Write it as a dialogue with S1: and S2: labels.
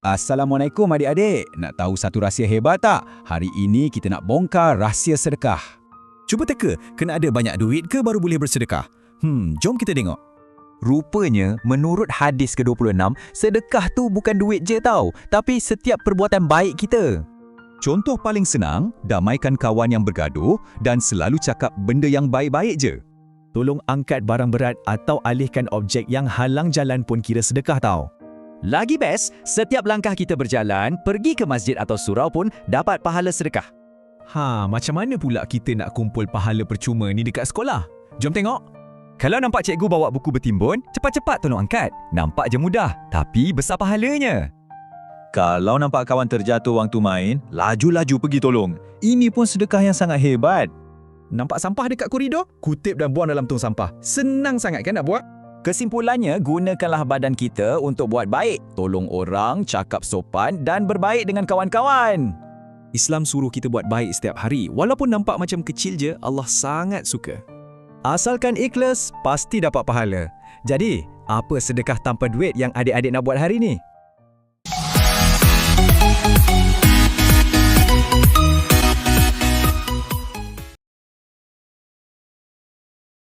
S1: Assalamualaikum adik-adik. Nak tahu satu rahsia hebat tak? Hari ini kita nak bongkar rahsia sedekah.
S2: Cuba teka, kena ada banyak duit ke baru boleh bersedekah? Jom kita tengok.
S3: Rupanya, menurut hadis ke-26, sedekah tu bukan duit je tau, tapi setiap perbuatan baik kita.
S2: Contoh paling senang, damaikan kawan yang bergaduh dan selalu cakap benda yang baik-baik je.
S4: Tolong angkat barang berat atau alihkan objek yang halang jalan pun kira sedekah tau.
S5: Lagi best, setiap langkah kita berjalan, pergi ke masjid atau surau pun dapat pahala sedekah.
S4: Macam mana pula kita nak kumpul pahala percuma ni dekat sekolah? Jom tengok.
S3: Kalau nampak cikgu bawa buku bertimbun, cepat-cepat tolong angkat. Nampak je mudah, tapi besar pahalanya.
S6: Kalau nampak kawan terjatuh waktu main, laju-laju pergi tolong. Ini pun sedekah yang sangat hebat.
S4: Nampak sampah dekat koridor? Kutip dan buang dalam tong sampah. Senang sangat kan nak buat?
S5: Kesimpulannya, gunakanlah badan kita untuk buat baik. Tolong orang, cakap sopan dan berbaik dengan kawan-kawan.
S4: Islam suruh kita buat baik setiap hari. Walaupun nampak macam kecil je, Allah sangat suka.
S2: Asalkan ikhlas, pasti dapat pahala. Jadi, apa sedekah tanpa duit yang adik-adik nak buat hari ni?